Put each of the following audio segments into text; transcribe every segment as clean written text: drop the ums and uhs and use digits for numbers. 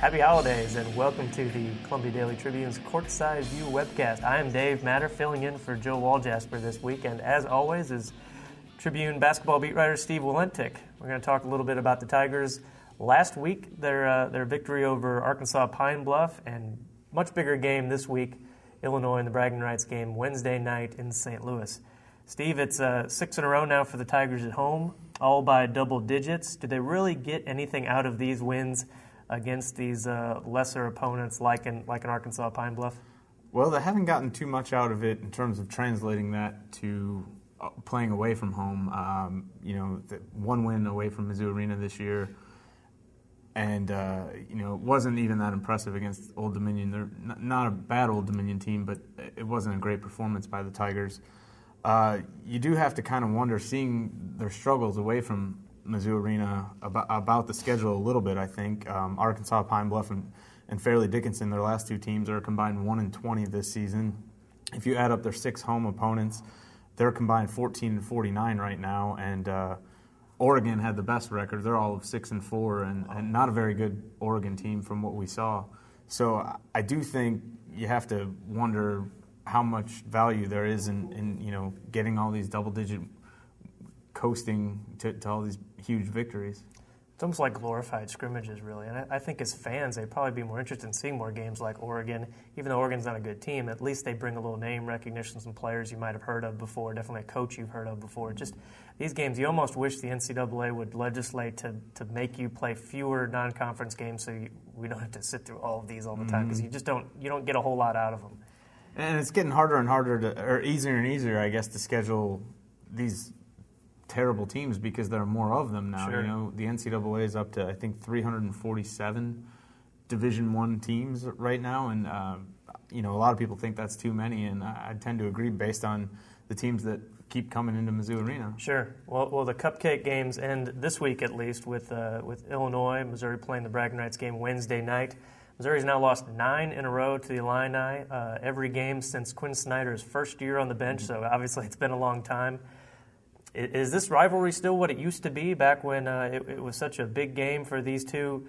Happy holidays and welcome to the Columbia Daily Tribune's Courtside View Webcast. I am Dave Matter, filling in for Joe Waljasper this week, and as always is Tribune basketball beat writer Steve Walentik. We're going to talk a little bit about the Tigers. Last week, their victory over Arkansas Pine Bluff, and much bigger game this week, Illinois and the Bragging Rights game Wednesday night in St. Louis. Steve, it's 6 in a row now for the Tigers at home, all by double digits. Did they really get anything out of these wins against these lesser opponents like in Arkansas Pine Bluff? Well, they haven't gotten too much out of it in terms of translating that to playing away from home. One win away from Mizzou Arena this year, and it wasn't even that impressive against Old Dominion. They're not a bad Old Dominion team, but it wasn't a great performance by the Tigers. You do have to kind of wonder, seeing their struggles away from Mizzou Arena, about the schedule a little bit, I think. Arkansas, Pine Bluff, and Fairleigh Dickinson, their last two teams, are combined 1-20 this season. If you add up their 6 home opponents, they're combined 14-49 right now, and Oregon had the best record. They're all of 6-4, and not a very good Oregon team from what we saw. So I do think you have to wonder how much value there is in getting all these double-digit coasting to all these huge victories. It's almost like glorified scrimmages, really. And I think as fans, they'd probably be more interested in seeing more games like Oregon. Even though Oregon's not a good team, at least they bring a little name recognition, some players you might have heard of before, definitely a coach you've heard of before. Just these games, you almost wish the NCAA would legislate to make you play fewer non-conference games so we don't have to sit through all of these all the time, because you don't get a whole lot out of them. And it's getting harder and harder or easier and easier, I guess, to schedule these terrible teams because there are more of them now. Sure. The NCAA is up to, I think, 347 Division I teams right now, and a lot of people think that's too many, and I tend to agree based on the teams that keep coming into Mizzou Arena. Sure. Well, the cupcake games end this week at least with Illinois, Missouri playing the Bragging Rights game Wednesday night. Missouri's now lost 9 in a row to the Illini, every game since Quinn Snyder's first year on the bench, so obviously it's been a long time. Is this rivalry still what it used to be back when it was such a big game for these two,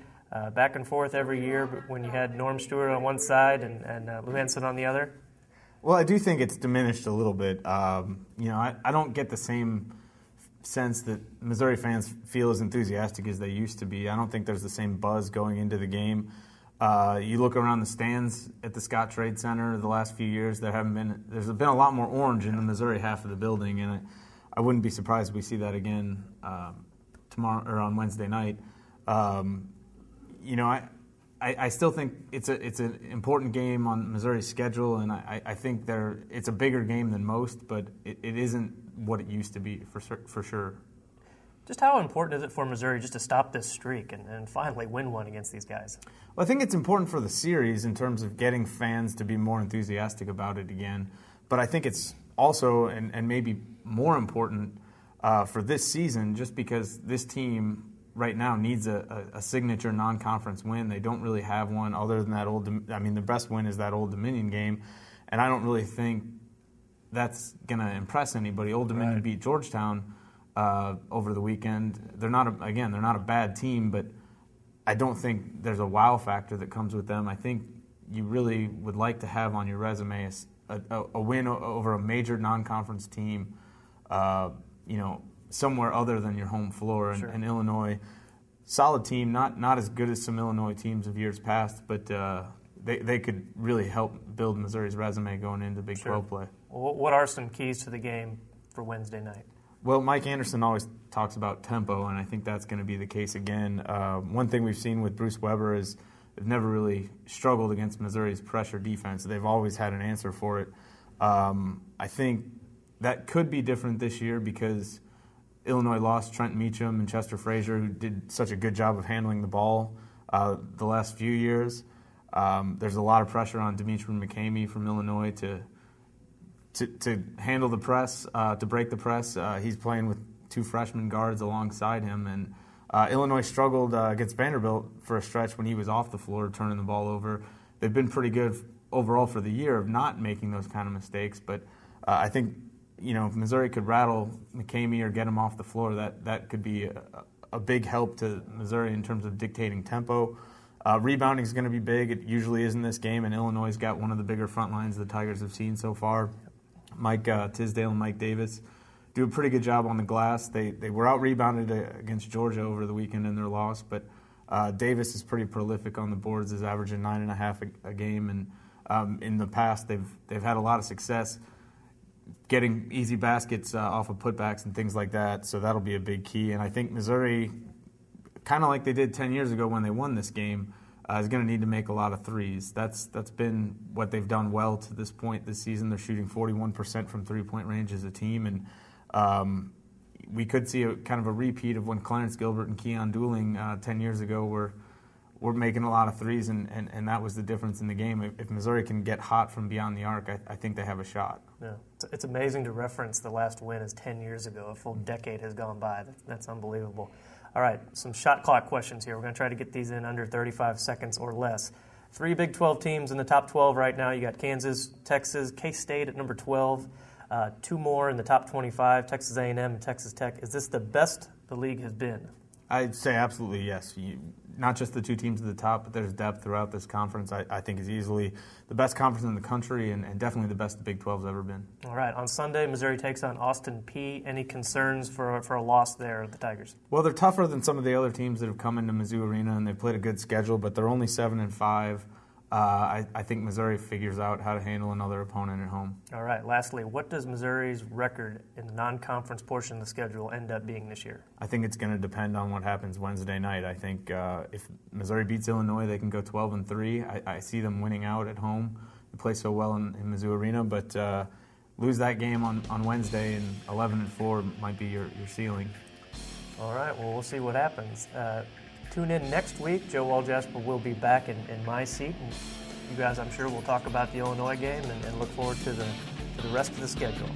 back and forth every year when you had Norm Stewart on one side and Lou Henson on the other? Well, I do think it's diminished a little bit. I don't get the same sense that Missouri fans feel as enthusiastic as they used to be. I don't think there's the same buzz going into the game. You look around the stands at the Scott Trade Center the last few years, there's been a lot more orange in the Missouri half of the building, and I wouldn't be surprised if we see that again tomorrow or on Wednesday night. I still think it's an important game on Missouri's schedule, and I think it's a bigger game than most, but it isn't what it used to be for sure. Just how important is it for Missouri just to stop this streak and finally win one against these guys? Well, I think it's important for the series in terms of getting fans to be more enthusiastic about it again. But I think it's also, and maybe more important for this season, just because this team right now needs a signature non-conference win. They don't really have one other than that the best win is that Old Dominion game, and I don't really think that's going to impress anybody. Old Dominion beat Georgetown over the weekend. They're not a bad team, but I don't think there's a wow factor that comes with them. I think you really would like to have on your resume a win over a major non-conference team, somewhere other than your home floor. Sure. And Illinois, solid team, not as good as some Illinois teams of years past, but they could really help build Missouri's resume going into Big 12 play. Well, what are some keys to the game for Wednesday night? Well, Mike Anderson always talks about tempo, and I think that's going to be the case again. One thing we've seen with Bruce Weber is they've never really struggled against Missouri's pressure defense. They've always had an answer for it. I think that could be different this year because Illinois lost Trent Meacham and Chester Frazier, who did such a good job of handling the ball the last few years. There's a lot of pressure on Dimitri McCamey from Illinois to handle the press, to break the press. He's playing with 2 freshman guards alongside him, and Illinois struggled against Vanderbilt for a stretch when he was off the floor, turning the ball over. They've been pretty good overall for the year of not making those kind of mistakes, but I think if Missouri could rattle McCamey or get him off the floor, that could be a big help to Missouri in terms of dictating tempo. Rebounding is going to be big. It usually is in this game, and Illinois has got one of the bigger front lines the Tigers have seen so far. Mike Tisdale and Mike Davis do a pretty good job on the glass. They were out-rebounded against Georgia over the weekend in their loss, but Davis is pretty prolific on the boards, is averaging 9.5 a game, and in the past they've had a lot of success getting easy baskets off of putbacks and things like that, so that'll be a big key. And I think Missouri, kind of like they did 10 years ago when they won this game, is going to need to make a lot of threes. That's been what they've done well to this point this season. They're shooting 41% from three-point range as a team, and we could see a kind of a repeat of when Clarence Gilbert and Keon Dooling 10 years ago were making a lot of threes, and that was the difference in the game. If Missouri can get hot from beyond the arc, I think they have a shot. Yeah. It's amazing to reference the last win as 10 years ago. A full decade has gone by. That's unbelievable. All right, some shot clock questions here. We're going to try to get these in under 35 seconds or less. 3 Big 12 teams in the top 12 right now. You got Kansas, Texas, K-State at number 12. 2 more in the top 25, Texas A&M and Texas Tech. Is this the best the league has been? I'd say absolutely yes. Not just the 2 teams at the top, but there's depth throughout this conference. I think is easily the best conference in the country and definitely the best the Big 12's ever been. All right. On Sunday, Missouri takes on Austin Peay. Any concerns for a loss there at the Tigers? Well, they're tougher than some of the other teams that have come into Mizzou Arena, and they've played a good schedule, but they're only 7-5. I think Missouri figures out how to handle another opponent at home. All right. Lastly, what does Missouri's record in the non-conference portion of the schedule end up being this year? I think it's going to depend on what happens Wednesday night. I think if Missouri beats Illinois, they can go 12-3. I see them winning out at home. They play so well in Mizzou Arena, but lose that game on Wednesday, and 11-4 might be your ceiling. All right. Well, we'll see what happens. Tune in next week. Joe Waljasper will be back in my seat. And you guys, I'm sure, will talk about the Illinois game and look forward to the rest of the schedule.